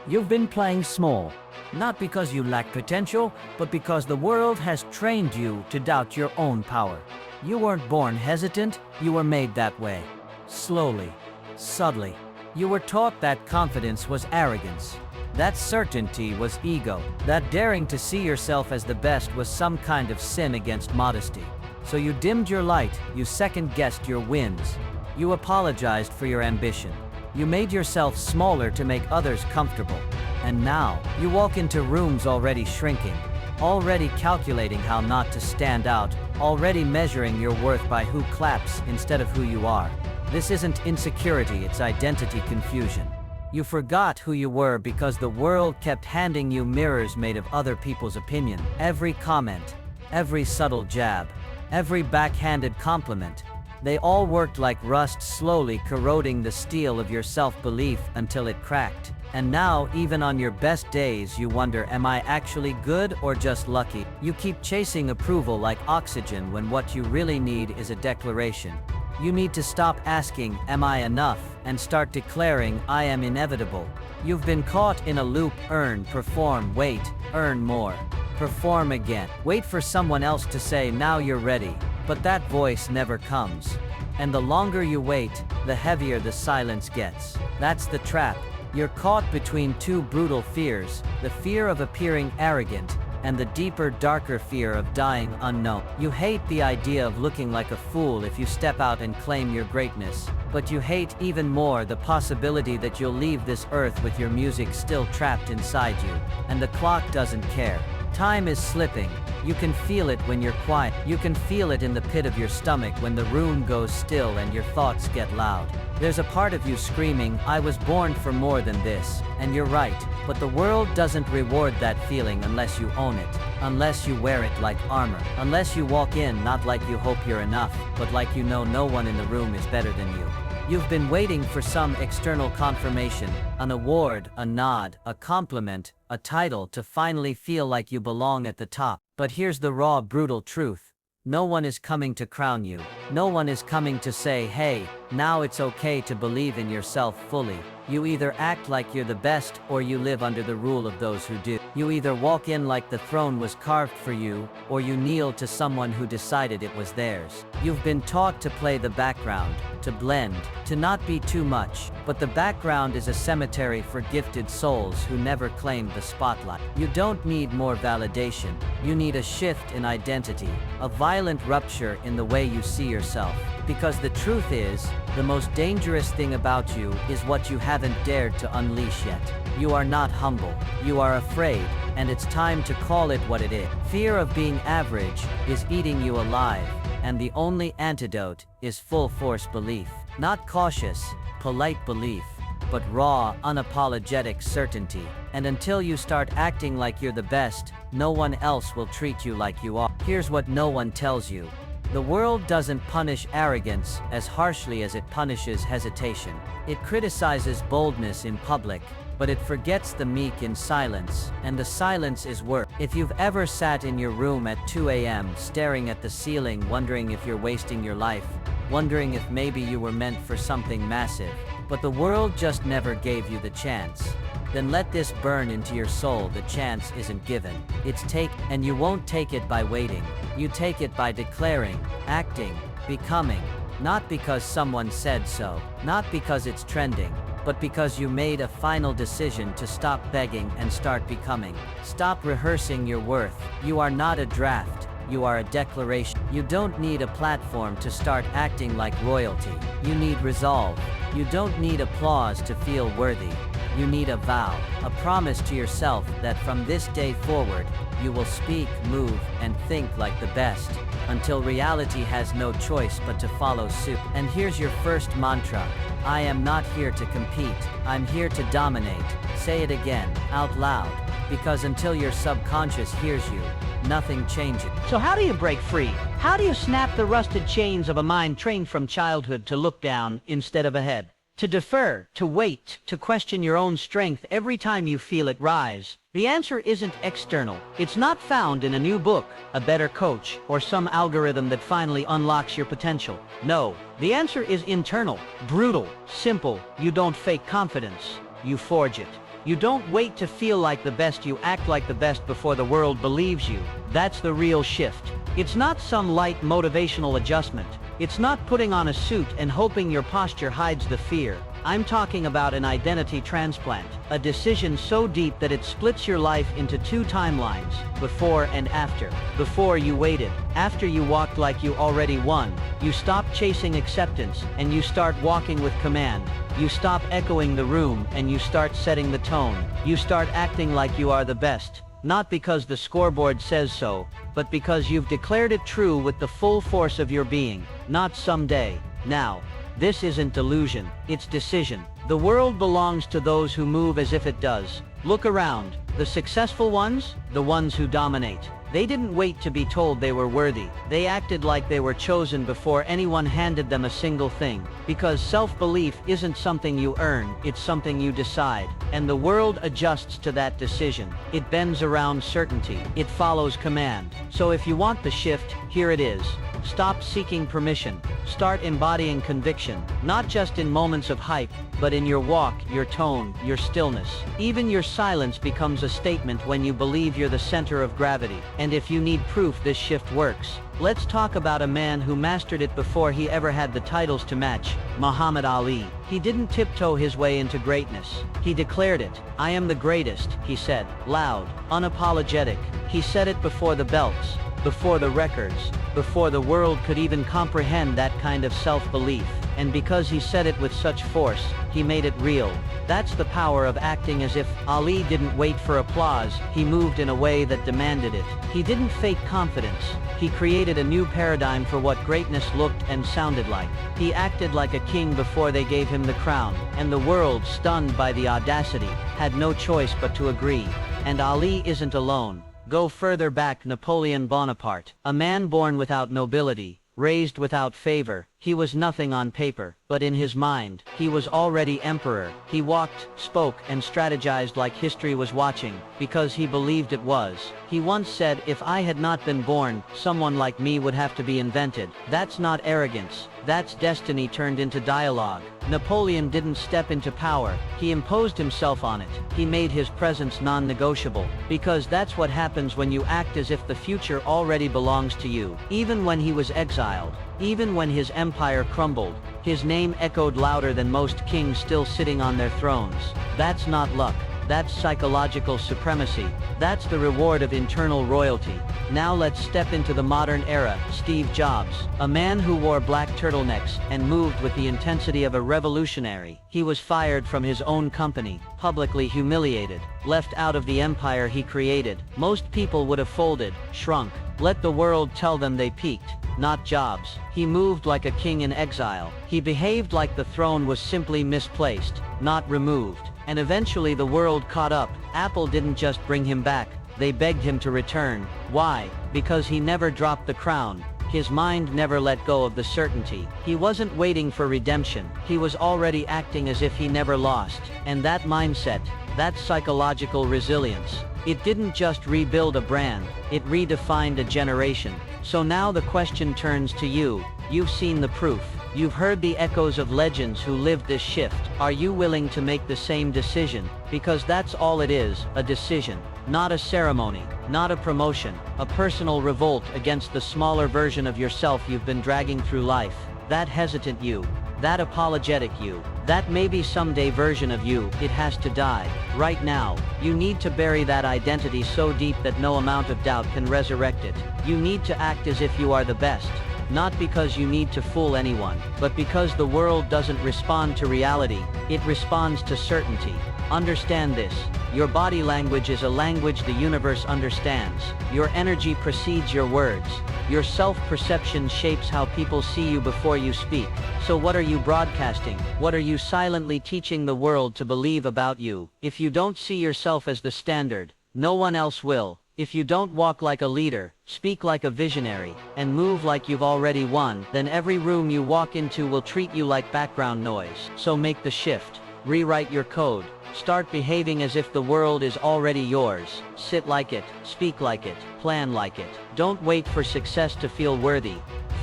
You've been playing small, not because you lack potential, but because the world has trained you to doubt your own power. You weren't born hesitant, you were made that way. Slowly, subtly. You were taught that confidence was arrogance. That certainty was ego. That daring to see yourself as the best was some kind of sin against modesty. So you dimmed your light, you second-guessed your wins. You apologized for your ambition. You made yourself smaller to make others comfortable. And now, you walk into rooms already shrinking, already calculating how not to stand out, already measuring your worth by who claps instead of who you are. This isn't insecurity, it's identity confusion. You forgot who you were because the world kept handing you mirrors made of other people's opinion. Every comment, every subtle jab, every backhanded compliment, they all worked like rust, slowly corroding the steel of your self-belief until it cracked. And now, even on your best days, you wonder, am I actually good or just lucky? You keep chasing approval like oxygen when what you really need is a declaration. You need to stop asking, am I enough, and start declaring, I am inevitable. You've been caught in a loop: earn, perform, wait, earn more, perform again. Wait for someone else to say, now you're ready. But that voice never comes. And the longer you wait, the heavier the silence gets. That's the trap. You're caught between two brutal fears, the fear of appearing arrogant, and the deeper, darker fear of dying unknown. You hate the idea of looking like a fool if you step out and claim your greatness, but you hate even more the possibility that you'll leave this earth with your music still trapped inside you, and the clock doesn't care. Time is slipping. You can feel it when you're quiet. You can feel it in the pit of your stomach when the room goes still and your thoughts get loud. There's a part of you screaming, I was born for more than this. And you're right, but the world doesn't reward that feeling unless you own it, unless you wear it like armor, unless you walk in not like you hope you're enough, but like you know no one in the room is better than you. You've been waiting for some external confirmation, an award, a nod, a compliment, a title to finally feel like you belong at the top. But here's the raw, brutal truth. No one is coming to crown you. No one is coming to say, hey, now it's okay to believe in yourself fully. You either act like you're the best or you live under the rule of those who do. You either walk in like the throne was carved for you, or you kneel to someone who decided it was theirs. You've been taught to play the background, to blend, to not be too much, but the background is a cemetery for gifted souls who never claimed the spotlight. You don't need more validation. You need a shift in identity, a violent rupture in the way you see yourself. Because the truth is, the most dangerous thing about you is what you haven't dared to unleash yet. You are not humble. You are afraid, and it's time to call it what it is. Fear of being average is eating you alive, and the only antidote is full-force belief. Not cautious, polite belief, but raw, unapologetic certainty. And until you start acting like you're the best, no one else will treat you like you are. Here's what no one tells you. The world doesn't punish arrogance as harshly as it punishes hesitation. It criticizes boldness in public, but it forgets the meek in silence, and the silence is worse. If you've ever sat in your room at 2 a.m. staring at the ceiling, wondering if you're wasting your life, wondering if maybe you were meant for something massive, but the world just never gave you the chance, then let this burn into your soul. The chance isn't given. It's take, and you won't take it by waiting. You take it by declaring, acting, becoming. Not because someone said so, not because it's trending, but because you made a final decision to stop begging and start becoming. Stop rehearsing your worth. You are not a draft. You are a declaration. You don't need a platform to start acting like royalty. You need resolve. You don't need applause to feel worthy. You need a vow, a promise to yourself that from this day forward, you will speak, move, and think like the best, until reality has no choice but to follow suit. And here's your first mantra. I am not here to compete. I'm here to dominate. Say it again, out loud, because until your subconscious hears you, nothing changes. So how do you break free? How do you snap the rusted chains of a mind trained from childhood to look down instead of ahead? To defer, to wait, to question your own strength every time you feel it rise? The answer isn't external. It's not found in a new book, a better coach, or some algorithm that finally unlocks your potential. No, the answer is internal, brutal, simple. You don't fake confidence. You forge it. You don't wait to feel like the best, you act like the best before the world believes you. That's the real shift. It's not some light motivational adjustment. It's not putting on a suit and hoping your posture hides the fear. I'm talking about an identity transplant, a decision so deep that it splits your life into two timelines, before and after. Before, you waited. After, you walked like you already won. You stop chasing acceptance, and you start walking with command. You stop echoing the room, and you start setting the tone. You start acting like you are the best. Not because the scoreboard says so, but because you've declared it true with the full force of your being. Not someday, now. This isn't delusion, it's decision. The world belongs to those who move as if it does. Look around. The successful ones, the ones who dominate. They didn't wait to be told they were worthy. They acted like they were chosen before anyone handed them a single thing. Because self-belief isn't something you earn, it's something you decide. And the world adjusts to that decision. It bends around certainty. It follows command. So if you want the shift, here it is. Stop seeking permission. Start embodying conviction, not just in moments of hype, but in your walk, your tone, your stillness. Even your silence becomes a statement when you believe you're the center of gravity. And if you need proof this shift works, let's talk about a man who mastered it before he ever had the titles to match, Muhammad Ali. He didn't tiptoe his way into greatness. He declared it. I am the greatest, he said, loud, unapologetic. He said it before the belts, before the records, before the world could even comprehend that kind of self-belief. And because he said it with such force, he made it real. That's the power of acting as if. Ali didn't wait for applause, he moved in a way that demanded it. He didn't fake confidence. He created a new paradigm for what greatness looked and sounded like. He acted like a king before they gave him the crown, and the world, stunned by the audacity, had no choice but to agree. And Ali isn't alone. Go further back, Napoleon Bonaparte, a man born without nobility, raised without favor. He was nothing on paper, but in his mind, he was already emperor. He walked, spoke, and strategized like history was watching, because he believed it was. He once said, if I had not been born, someone like me would have to be invented. That's not arrogance. That's destiny turned into dialogue. Napoleon didn't step into power, he imposed himself on it. He made his presence non-negotiable, because that's what happens when you act as if the future already belongs to you. Even when he was exiled, even when his empire crumbled, his name echoed louder than most kings still sitting on their thrones. That's not luck. That's psychological supremacy. That's the reward of internal royalty. Now let's step into the modern era. Steve Jobs, a man who wore black turtlenecks and moved with the intensity of a revolutionary. He was fired from his own company, publicly humiliated, left out of the empire he created. Most people would have folded, shrunk, let the world tell them they peaked. Not Jobs. He moved like a king in exile. He behaved like the throne was simply misplaced, not removed. And eventually the world caught up. Apple didn't just bring him back, they begged him to return. Why? Because he never dropped the crown. His mind never let go of the certainty. He wasn't waiting for redemption. He was already acting as if he never lost. And that mindset, that psychological resilience, it didn't just rebuild a brand, it redefined a generation. So now the question turns to you. You've seen the proof. You've heard the echoes of legends who lived this shift. Are you willing to make the same decision? Because that's all it is, a decision. Not a ceremony, not a promotion, a personal revolt against the smaller version of yourself you've been dragging through life. That hesitant you, that apologetic you, that maybe someday version of you, it has to die. Right now, you need to bury that identity so deep that no amount of doubt can resurrect it. You need to act as if you are the best. Not because you need to fool anyone, but because the world doesn't respond to reality, it responds to certainty. Understand this. Your body language is a language the universe understands. Your energy precedes your words. Your self-perception shapes how people see you before you speak. So what are you broadcasting? What are you silently teaching the world to believe about you? If you don't see yourself as the standard, no one else will. If you don't walk like a leader, speak like a visionary, and move like you've already won, then every room you walk into will treat you like background noise. So make the shift. Rewrite your code. Start behaving as if the world is already yours. Sit like it, speak like it, plan like it. Don't wait for success to feel worthy.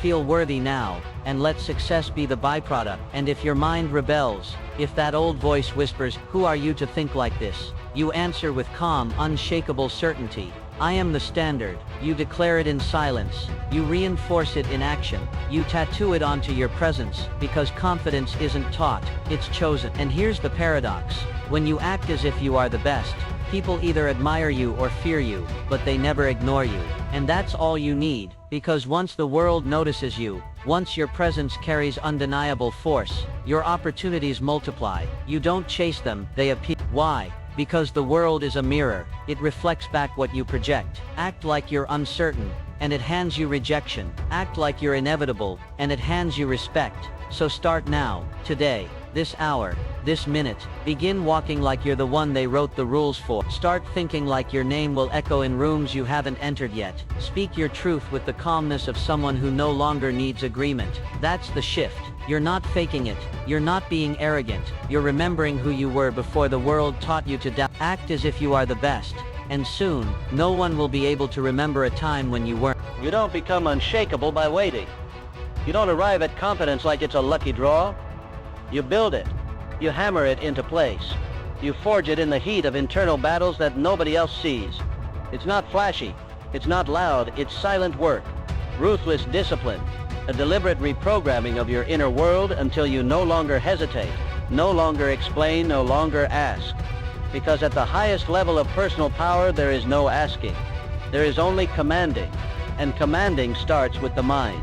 feel worthy now, and let success be the byproduct. And if your mind rebels, if that old voice whispers, "Who are you to think like this?" you answer with calm, unshakable certainty, "I am the standard." You declare it in silence. You reinforce it in action. You tattoo it onto your presence, because confidence isn't taught, it's chosen. And here's the paradox. When you act as if you are the best, people either admire you or fear you, but they never ignore you. And that's all you need, because once the world notices you, once your presence carries undeniable force, your opportunities multiply. You don't chase them, they appear. Why? Because the world is a mirror. It reflects back what you project. Act like you're uncertain, and it hands you rejection. Act like you're inevitable, and it hands you respect. So start now, today, this hour, this minute. Begin walking like you're the one they wrote the rules for. Start thinking like your name will echo in rooms you haven't entered yet. Speak your truth with the calmness of someone who no longer needs agreement. That's the shift. You're not faking it. You're not being arrogant. You're remembering who you were before the world taught you to doubt. Act as if you are the best. And soon, no one will be able to remember a time when you weren't. You don't become unshakable by waiting. You don't arrive at confidence like it's a lucky draw. You build it. You hammer it into place. You forge it in the heat of internal battles that nobody else sees. It's not flashy. It's not loud. It's silent work. Ruthless discipline. A deliberate reprogramming of your inner world until you no longer hesitate, no longer explain, no longer ask. Because at the highest level of personal power, there is no asking. There is only commanding. And commanding starts with the mind.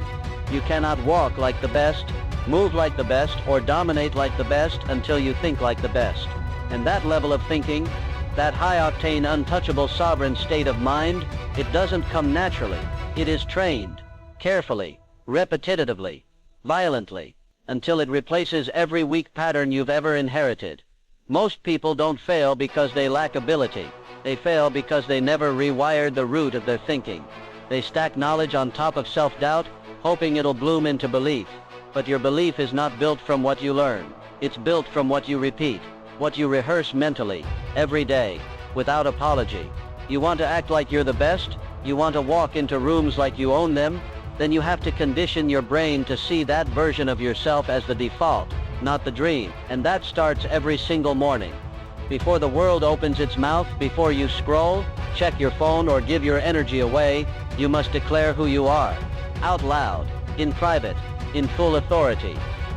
You cannot walk like the best, move like the best, or dominate like the best until you think like the best. And that level of thinking, that high-octane, untouchable, sovereign state of mind, it doesn't come naturally. It is trained, carefully, repetitively, violently, until it replaces every weak pattern you've ever inherited. Most people don't fail because they lack ability. They fail because they never rewired the root of their thinking. They stack knowledge on top of self-doubt, hoping it'll bloom into belief. But your belief is not built from what you learn. It's built from what you repeat, what you rehearse mentally, every day, without apology. You want to act like you're the best? You want to walk into rooms like you own them? Then you have to condition your brain to see that version of yourself as the default, not the dream. And that starts every single morning. Before the world opens its mouth, before you scroll, check your phone, or give your energy away, you must declare who you are. Out loud, in private, in full authority.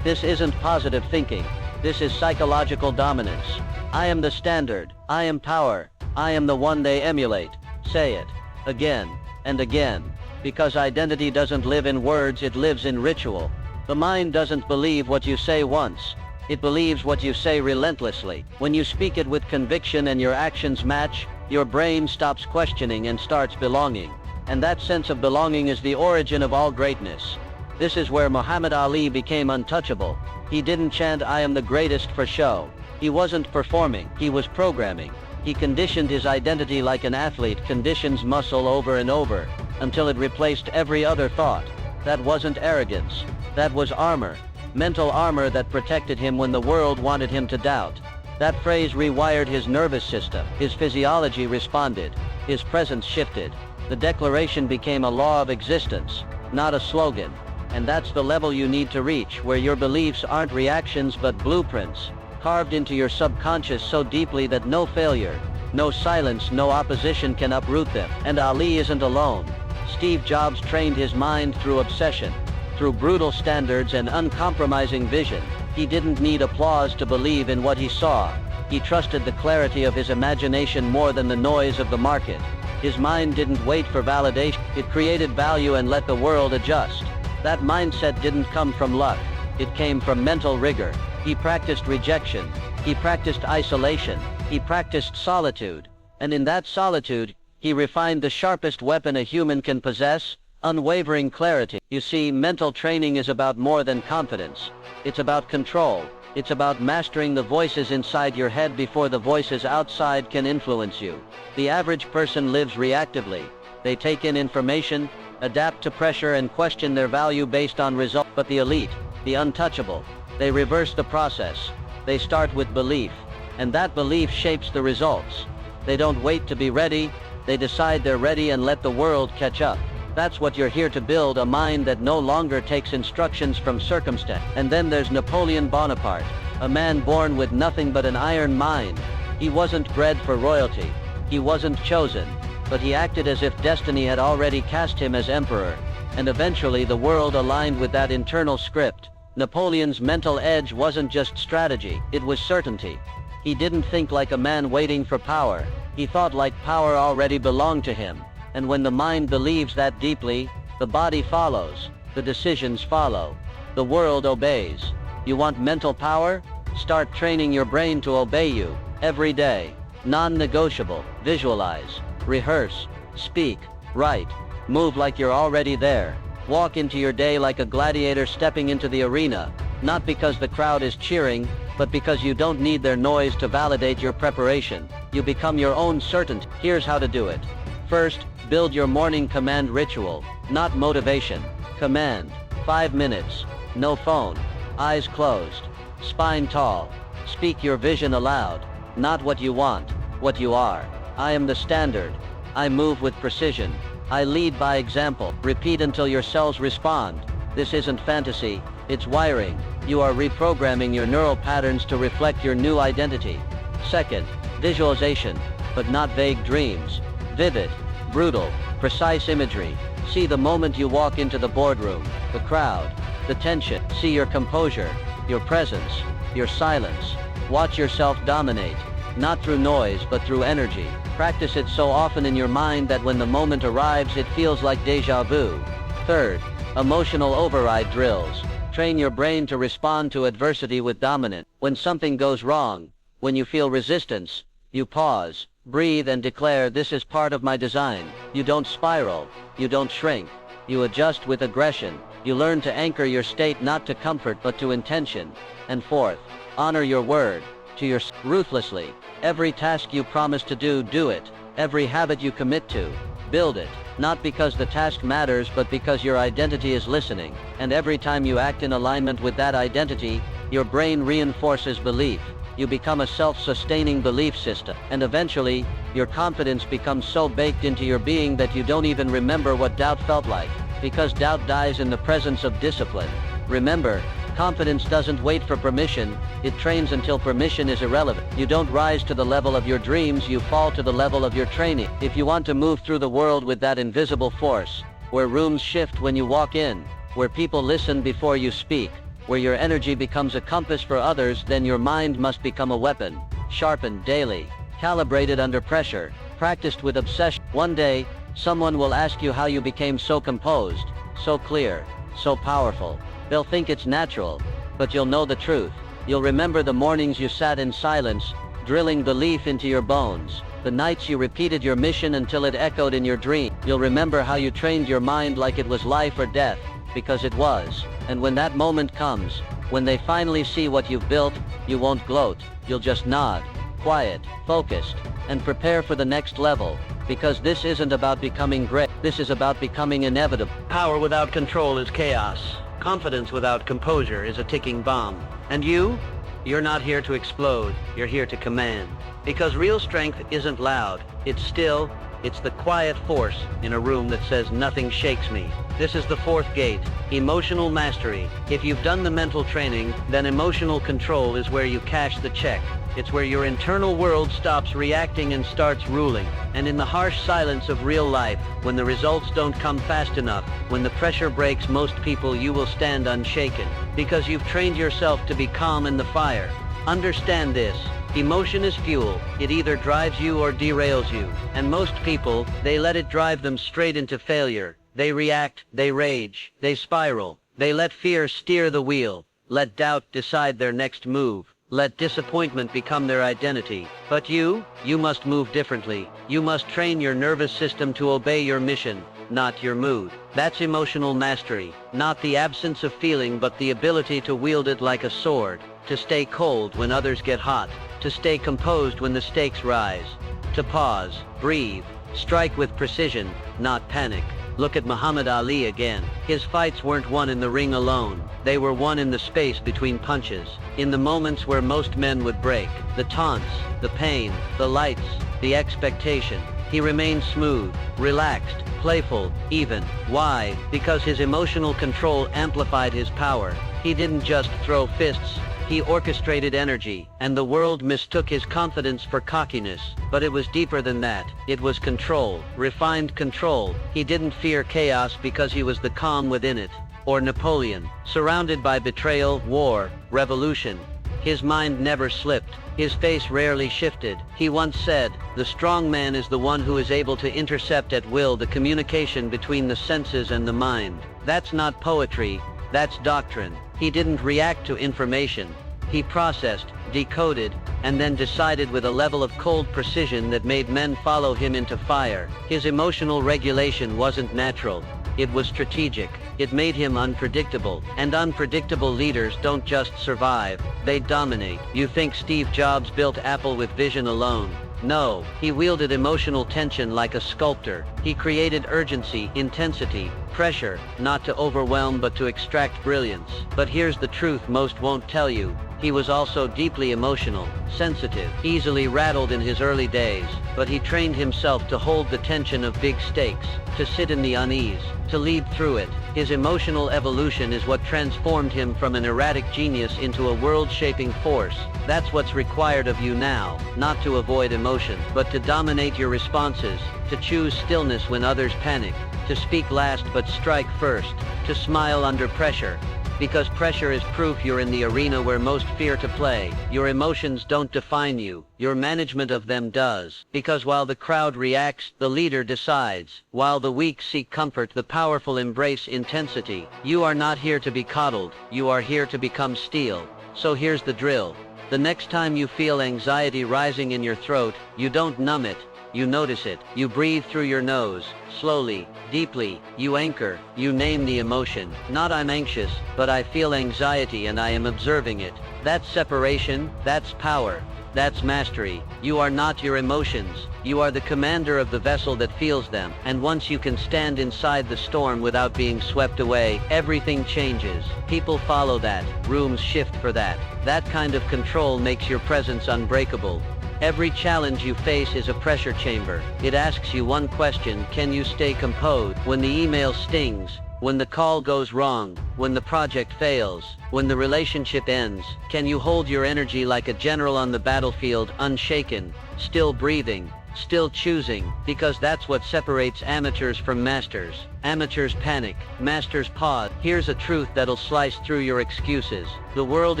This isn't positive thinking. This is psychological dominance. I am the standard. I am power. I am the one they emulate. Say it. Again. And again. Because identity doesn't live in words, it lives in ritual. The mind doesn't believe what you say once. It believes what you say relentlessly. When you speak it with conviction and your actions match, your brain stops questioning and starts belonging. And that sense of belonging is the origin of all greatness. This is where Muhammad Ali became untouchable. He didn't chant, "I am the greatest" for show. He wasn't performing, he was programming. He conditioned his identity like an athlete conditions muscle over and over, until it replaced every other thought. That wasn't arrogance. That was armor. Mental armor that protected him when the world wanted him to doubt. That phrase rewired his nervous system. His physiology responded. His presence shifted. The declaration became a law of existence, not a slogan. And that's the level you need to reach, where your beliefs aren't reactions but blueprints, carved into your subconscious so deeply that no failure, no silence, no opposition can uproot them. And Ali isn't alone. Steve Jobs trained his mind through obsession, through brutal standards and uncompromising vision. He didn't need applause to believe in what he saw. He trusted the clarity of his imagination more than the noise of the market. His mind didn't wait for validation. It created value and let the world adjust. That mindset didn't come from luck. It came from mental rigor. He practiced rejection. He practiced isolation. He practiced solitude. And in that solitude, he refined the sharpest weapon a human can possess, unwavering clarity. You see, mental training is about more than confidence. It's about control. It's about mastering the voices inside your head before the voices outside can influence you. The average person lives reactively. They take in information, adapt to pressure, and question their value based on results. But the elite, the untouchable, they reverse the process. They start with belief, and that belief shapes the results. They don't wait to be ready. They decide they're ready and let the world catch up. That's what you're here to build, a mind that no longer takes instructions from circumstance. And then there's Napoleon Bonaparte, a man born with nothing but an iron mind. He wasn't bred for royalty. He wasn't chosen, but he acted as if destiny had already cast him as emperor. And eventually the world aligned with that internal script. Napoleon's mental edge wasn't just strategy, it was certainty. He didn't think like a man waiting for power. He thought like power already belonged to him. And when the mind believes that deeply, the body follows, the decisions follow, the world obeys. You want mental power? Start training your brain to obey you, every day. Non-negotiable. Visualize, rehearse, speak, write, move like you're already there. Walk into your day like a gladiator stepping into the arena, not because the crowd is cheering, but because you don't need their noise to validate your preparation. You become your own certainty. Here's how to do it. First, build your morning command ritual, not motivation. Command. 5 minutes. No phone. Eyes closed. Spine tall. Speak your vision aloud. Not what you want, what you are. I am the standard. I move with precision. I lead by example. Repeat until your cells respond. This isn't fantasy, it's wiring. You are reprogramming your neural patterns to reflect your new identity. Second, visualization, but not vague dreams. Vivid, brutal, precise imagery. See the moment you walk into the boardroom, the crowd, the tension. See your composure, your presence, your silence. Watch yourself dominate, not through noise but through energy. Practice it so often in your mind that when the moment arrives it feels like déjà vu. Third, emotional override drills. Train your brain to respond to adversity with dominance. When something goes wrong, when you feel resistance, you pause, breathe and declare, this is part of my design. You don't spiral, you don't shrink, you adjust with aggression. You learn to anchor your state not to comfort but to intention. And fourth, honor your word, to your ruthlessly. Every task you promise to do, do it. Every habit you commit to, build it. Not because the task matters but because your identity is listening. And every time you act in alignment with that identity, your brain reinforces belief. You become a self-sustaining belief system. And eventually, your confidence becomes so baked into your being that you don't even remember what doubt felt like. Because doubt dies in the presence of discipline. Remember, confidence doesn't wait for permission, it trains until permission is irrelevant. You don't rise to the level of your dreams, you fall to the level of your training. If you want to move through the world with that invisible force, where rooms shift when you walk in, where people listen before you speak, where your energy becomes a compass for others, then your mind must become a weapon, sharpened daily, calibrated under pressure, practiced with obsession. One day, someone will ask you how you became so composed, so clear, so powerful. They'll think it's natural, but you'll know the truth. You'll remember the mornings you sat in silence, drilling belief into your bones. The nights you repeated your mission until it echoed in your dream. You'll remember how you trained your mind like it was life or death, because it was. And when that moment comes, when they finally see what you've built, you won't gloat. You'll just nod, quiet, focused, and prepare for the next level. Because this isn't about becoming great. This is about becoming inevitable. Power without control is chaos. Confidence without composure is a ticking bomb. And you? You're not here to explode, you're here to command. Because real strength isn't loud, it's still, it's the quiet force in a room that says nothing shakes me. This is the fourth gate, emotional mastery. If you've done the mental training, then emotional control is where you cash the check. It's where your internal world stops reacting and starts ruling. And in the harsh silence of real life, when the results don't come fast enough, when the pressure breaks most people, you will stand unshaken. Because you've trained yourself to be calm in the fire. Understand this. Emotion is fuel. It either drives you or derails you. And most people, they let it drive them straight into failure. They react, they rage, they spiral. They let fear steer the wheel. Let doubt decide their next move. Let disappointment become their identity. But you must move differently. You must train your nervous system to obey your mission, not your mood. That's emotional mastery. Not the absence of feeling, but the ability to wield it like a sword. To stay cold when others get hot. To stay composed when the stakes rise. To pause, breathe, strike with precision, not panic. Look at Muhammad Ali again. His fights weren't won in the ring alone. They were won in the space between punches. In the moments where most men would break. The taunts, the pain, the lights, the expectation. He remained smooth, relaxed, playful, even. Why? Because his emotional control amplified his power. He didn't just throw fists, he orchestrated energy, and the world mistook his confidence for cockiness. But it was deeper than that. It was control, refined control. He didn't fear chaos because he was the calm within it. Or Napoleon, surrounded by betrayal, war, revolution. His mind never slipped. His face rarely shifted. He once said, "The strong man is the one who is able to intercept at will the communication between the senses and the mind." That's not poetry, that's doctrine. He didn't react to information. He processed, decoded, and then decided with a level of cold precision that made men follow him into fire. His emotional regulation wasn't natural. It was strategic. It made him unpredictable. And unpredictable leaders don't just survive, they dominate. You think Steve Jobs built Apple with vision alone? No, he wielded emotional tension like a sculptor. He created urgency, intensity, pressure, not to overwhelm but to extract brilliance. But here's the truth most won't tell you. He was also deeply emotional, sensitive, easily rattled in his early days, but he trained himself to hold the tension of big stakes, to sit in the unease, to lead through it. His emotional evolution is what transformed him from an erratic genius into a world-shaping force. That's what's required of you now, not to avoid emotion, but to dominate your responses, to choose stillness when others panic, to speak last but strike first, to smile under pressure. Because pressure is proof you're in the arena where most fear to play. Your emotions don't define you, your management of them does. Because while the crowd reacts, the leader decides. While the weak seek comfort, the powerful embrace intensity. You are not here to be coddled, you are here to become steel. So here's the drill. The next time you feel anxiety rising in your throat, you don't numb it. You notice it. You breathe through your nose, slowly, deeply. You anchor. You name the emotion. Not "I'm anxious, but I feel anxiety and I am observing it." That's separation. That's power. That's mastery. You are not your emotions. You are the commander of the vessel that feels them. And once you can stand inside the storm without being swept away, everything changes. People follow that. Rooms shift for that. That kind of control makes your presence unbreakable. Every challenge you face is a pressure chamber. It asks you one question: can you stay composed? When the email stings, when the call goes wrong, when the project fails, when the relationship ends, can you hold your energy like a general on the battlefield, unshaken, still breathing, still choosing? Because that's what separates amateurs from masters. Amateurs panic, masters pause. Here's a truth that'll slice through your excuses. The world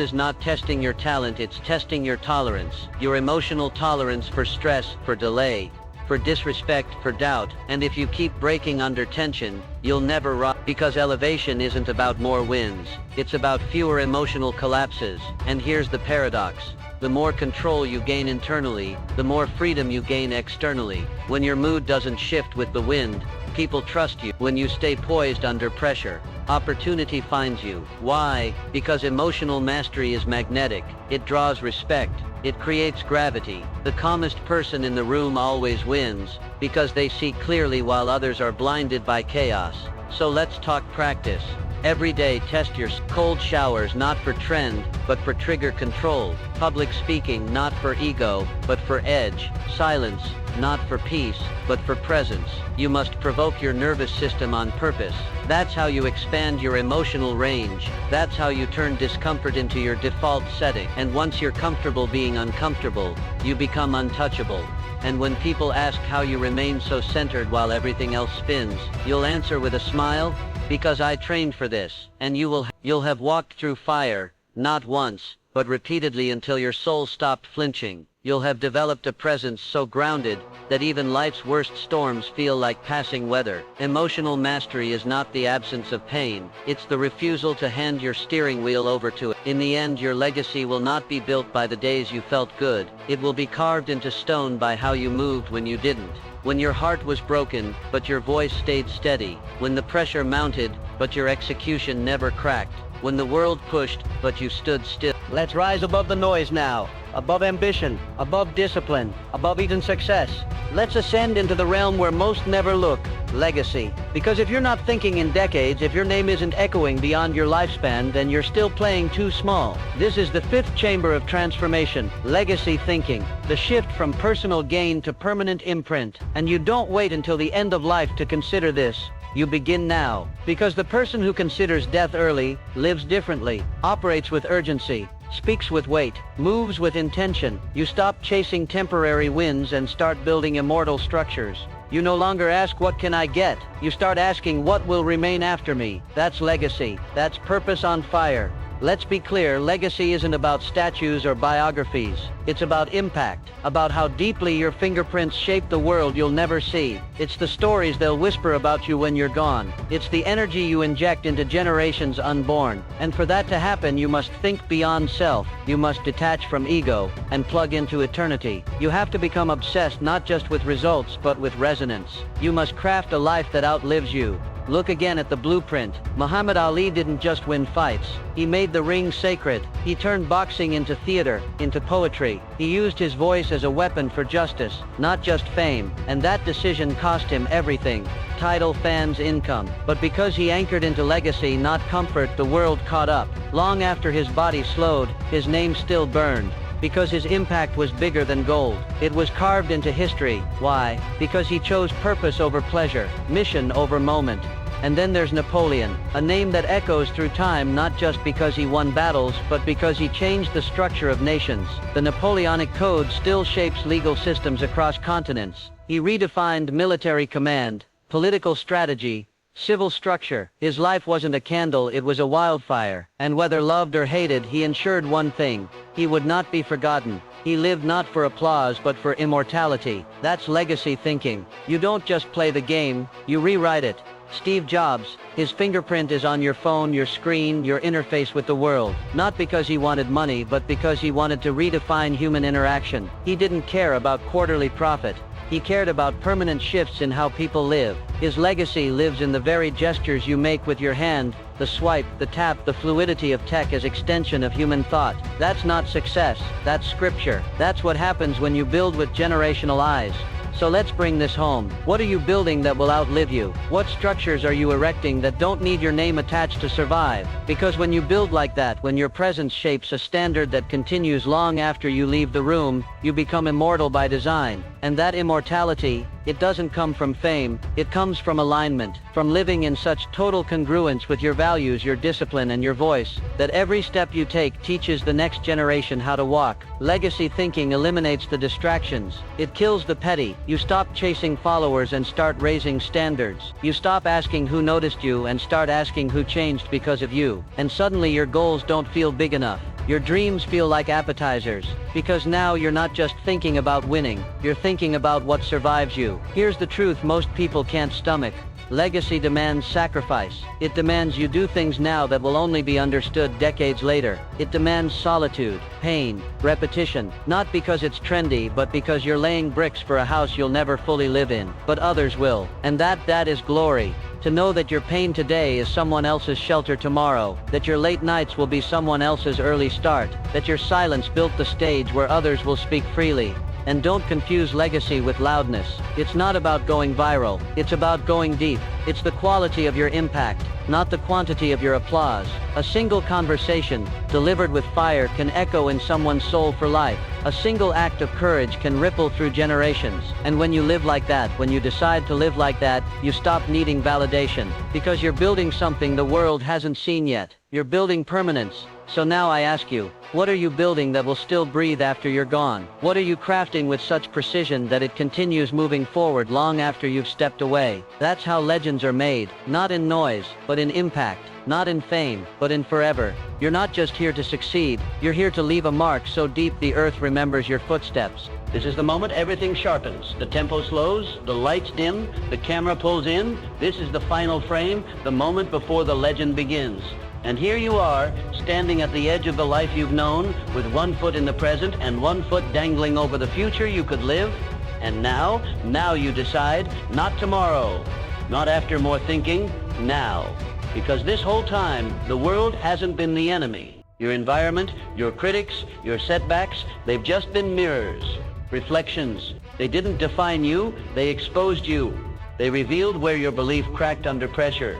is not testing your talent, it's testing your tolerance. Your emotional tolerance for stress, for delay, for disrespect, for doubt. And if you keep breaking under tension, you'll never rise. Because elevation isn't about more wins, it's about fewer emotional collapses. And here's the paradox. The more control you gain internally, the more freedom you gain externally. When your mood doesn't shift with the wind, people trust you. When you stay poised under pressure, opportunity finds you. Why? Because emotional mastery is magnetic. It draws respect. It creates gravity. The calmest person in the room always wins, because they see clearly while others are blinded by chaos. So let's talk practice. Every day test your cold showers, not for trend, but for trigger control. Public speaking, not for ego, but for edge. Silence, not for peace, but for presence. You must provoke your nervous system on purpose. That's how you expand your emotional range. That's how you turn discomfort into your default setting. And once you're comfortable being uncomfortable, you become untouchable. And when people ask how you remain so centered while everything else spins, you'll answer with a smile, "Because I trained for this." And you'll have walked through fire, not once, but repeatedly until your soul stopped flinching. You'll have developed a presence so grounded that even life's worst storms feel like passing weather. Emotional mastery is not the absence of pain, it's the refusal to hand your steering wheel over to it. In the end, your legacy will not be built by the days you felt good, it will be carved into stone by how you moved when you didn't. When your heart was broken, but your voice stayed steady. When the pressure mounted, but your execution never cracked. When the world pushed, but you stood still. Let's rise above the noise now, above ambition, above discipline, above even success. Let's ascend into the realm where most never look, legacy. Because if you're not thinking in decades, if your name isn't echoing beyond your lifespan, then you're still playing too small. This is the fifth chamber of transformation, legacy thinking, the shift from personal gain to permanent imprint. And you don't wait until the end of life to consider this. You begin now. Because the person who considers death early lives differently, operates with urgency, speaks with weight, moves with intention. You stop chasing temporary wins and start building immortal structures. You no longer ask, what can I get? You start asking, what will remain after me? That's legacy. That's purpose on fire. Let's be clear, legacy isn't about statues or biographies. It's about impact, about how deeply your fingerprints shape the world you'll never see. It's the stories they'll whisper about you when you're gone. It's the energy you inject into generations unborn. And for that to happen, you must think beyond self. You must detach from ego and plug into eternity. You have to become obsessed not just with results, but with resonance. You must craft a life that outlives you. Look again at the blueprint. Muhammad Ali didn't just win fights. He made the ring sacred. He turned boxing into theater, into poetry. He used his voice as a weapon for justice, not just fame. And that decision cost him everything. Title, fans, income. But because he anchored into legacy, not comfort, the world caught up. Long after his body slowed, his name still burned. Because his impact was bigger than gold. It was carved into history. Why? Because he chose purpose over pleasure, mission over moment. And then there's Napoleon, a name that echoes through time not just because he won battles, but because he changed the structure of nations. The Napoleonic Code still shapes legal systems across continents. He redefined military command, political strategy, civil structure. His life wasn't a candle, it was a wildfire. And whether loved or hated, he ensured one thing: he would not be forgotten. He lived not for applause, but for immortality. That's legacy thinking. You don't just play the game, you rewrite it. Steve Jobs, his fingerprint is on your phone, your screen, your interface with the world. Not because he wanted money, but because he wanted to redefine human interaction. He didn't care about quarterly profit. He cared about permanent shifts in how people live. His legacy lives in the very gestures you make with your hand, the swipe, the tap, the fluidity of tech as extension of human thought. That's not success, that's scripture. That's what happens when you build with generational eyes. So let's bring this home. What are you building that will outlive you? What structures are you erecting that don't need your name attached to survive? Because when you build like that, when your presence shapes a standard that continues long after you leave the room, you become immortal by design. And that immortality, it doesn't come from fame, it comes from alignment, from living in such total congruence with your values, your discipline, and your voice, that every step you take teaches the next generation how to walk. Legacy thinking eliminates the distractions. It kills the petty. You stop chasing followers and start raising standards. You stop asking who noticed you and start asking who changed because of you. And suddenly your goals don't feel big enough. Your dreams feel like appetizers, because now you're not just thinking about winning, you're thinking about what survives you. Here's the truth most people can't stomach. Legacy demands sacrifice. It demands you do things now that will only be understood decades later. It demands solitude, pain, repetition, not because it's trendy, but because you're laying bricks for a house you'll never fully live in, but others will. And that is glory. To know that your pain today is someone else's shelter tomorrow, that your late nights will be someone else's early start, that your silence built the stage where others will speak freely. And don't confuse legacy with loudness. It's not about going viral, it's about going deep. It's the quality of your impact, not the quantity of your applause. A single conversation, delivered with fire, can echo in someone's soul for life. A single act of courage can ripple through generations. And when you live like that, when you decide to live like that, you stop needing validation. Because you're building something the world hasn't seen yet. You're building permanence. So now I ask you, what are you building that will still breathe after you're gone? What are you crafting with such precision that it continues moving forward long after you've stepped away? That's how legends are made, not in noise, but in impact. Not in fame, but in forever. You're not just here to succeed, you're here to leave a mark so deep the earth remembers your footsteps. This is the moment everything sharpens. The tempo slows, the lights dim, the camera pulls in. This is the final frame, the moment before the legend begins. And here you are, standing at the edge of the life you've known, with one foot in the present and one foot dangling over the future you could live. And now you decide, not tomorrow, not after more thinking, now. Because this whole time, the world hasn't been the enemy. Your environment, your critics, your setbacks, they've just been mirrors, reflections. They didn't define you, they exposed you. They revealed where your belief cracked under pressure,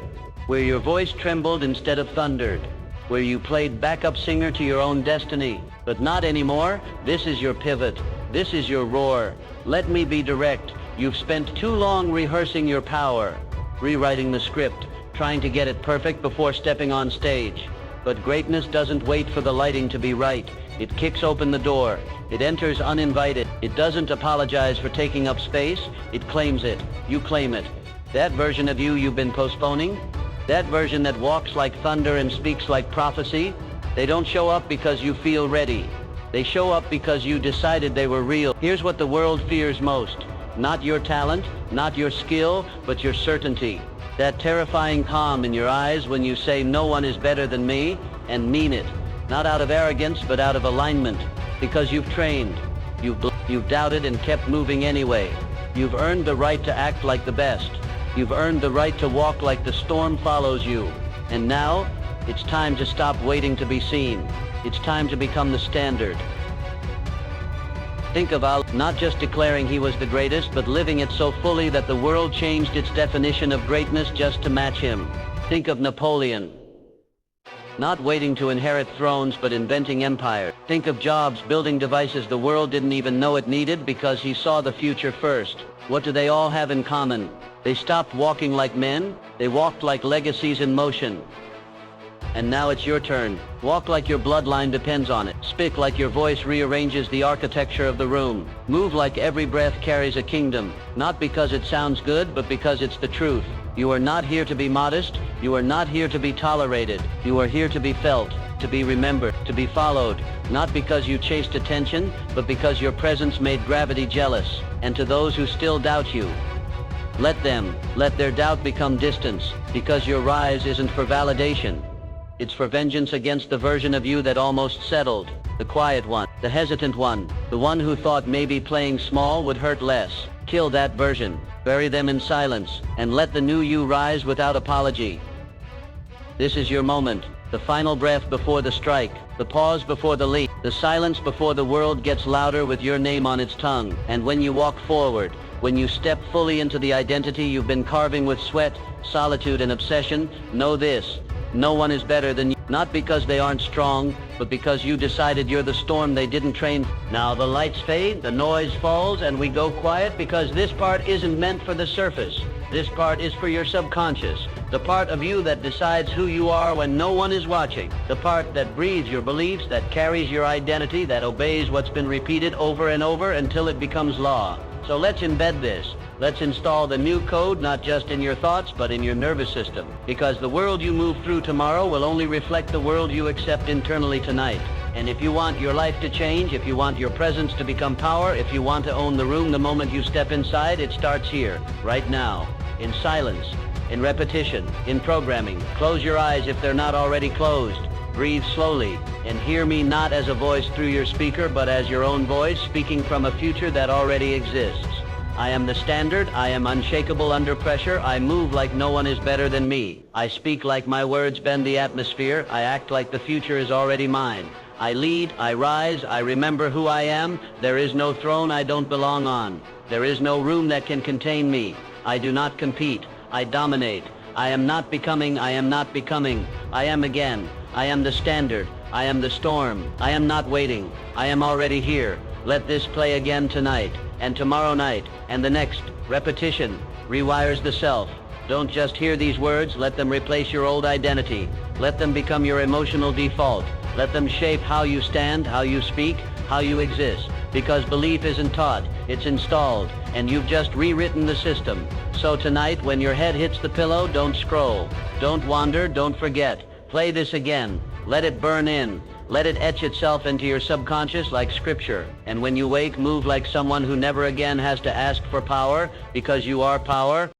where your voice trembled instead of thundered, where you played backup singer to your own destiny. But not anymore. This is your pivot. This is your roar. Let me be direct. You've spent too long rehearsing your power, rewriting the script, trying to get it perfect before stepping on stage. But greatness doesn't wait for the lighting to be right. It kicks open the door. It enters uninvited. It doesn't apologize for taking up space. It claims it. You claim it. That version of you you've been postponing, that version that walks like thunder and speaks like prophecy, they don't show up because you feel ready. They show up because you decided they were real. Here's what the world fears most. Not your talent, not your skill, but your certainty. That terrifying calm in your eyes when you say no one is better than me, and mean it. Not out of arrogance, but out of alignment. Because you've trained. You've doubted and kept moving anyway. You've earned the right to act like the best. You've earned the right to walk like the storm follows you. And now, it's time to stop waiting to be seen. It's time to become the standard. Think of Al not just declaring he was the greatest, but living it so fully that the world changed its definition of greatness just to match him. Think of Napoleon. Not waiting to inherit thrones, but inventing empires. Think of Jobs building devices the world didn't even know it needed because he saw the future first. What do they all have in common? They stopped walking like men. They walked like legacies in motion. And now it's your turn. Walk like your bloodline depends on it. Speak like your voice rearranges the architecture of the room. Move like every breath carries a kingdom. Not because it sounds good, but because it's the truth. You are not here to be modest. You are not here to be tolerated. You are here to be felt, to be remembered, to be followed. Not because you chased attention, but because your presence made gravity jealous. And to those who still doubt you, let their doubt become distance, because your rise isn't for validation. It's for vengeance against the version of you that almost settled. The quiet one, the hesitant one, the one who thought maybe playing small would hurt less. Kill that version. Bury them in silence, and let the new you rise without apology. This is your moment. The final breath before the strike. The pause before the leap. The silence before the world gets louder with your name on its tongue. And when you walk forward, when you step fully into the identity you've been carving with sweat, solitude, and obsession, know this. No one is better than you, not because they aren't strong, but because you decided you're the storm they didn't train. Now the lights fade, the noise falls, and we go quiet because this part isn't meant for the surface. This part is for your subconscious, the part of you that decides who you are when no one is watching, the part that breathes your beliefs, that carries your identity, that obeys what's been repeated over and over until it becomes law. So let's embed this. Let's install the new code not just in your thoughts, but in your nervous system. Because the world you move through tomorrow will only reflect the world you accept internally tonight. And if you want your life to change, if you want your presence to become power, if you want to own the room the moment you step inside, it starts here, right now, in silence, in repetition, in programming. Close your eyes if they're not already closed. Breathe slowly, and hear me not as a voice through your speaker, but as your own voice speaking from a future that already exists. I am the standard. I am unshakable under pressure. I move like no one is better than me. I speak like my words bend the atmosphere. I act like the future is already mine. I lead, I rise, I remember who I am. There is no throne I don't belong on. There is no room that can contain me. I do not compete. I dominate. I am not becoming. I am not becoming. I am again. I am the standard. I am the storm. I am not waiting. I am already here. Let this play again tonight, and tomorrow night, and the next. Repetition rewires the self. Don't just hear these words, let them replace your old identity. Let them become your emotional default. Let them shape how you stand, how you speak, how you exist. Because belief isn't taught, it's installed, and you've just rewritten the system. So tonight, when your head hits the pillow, don't scroll. Don't wander, don't forget. Play this again. Let it burn in. Let it etch itself into your subconscious like scripture. And when you wake, move like someone who never again has to ask for power, because you are power.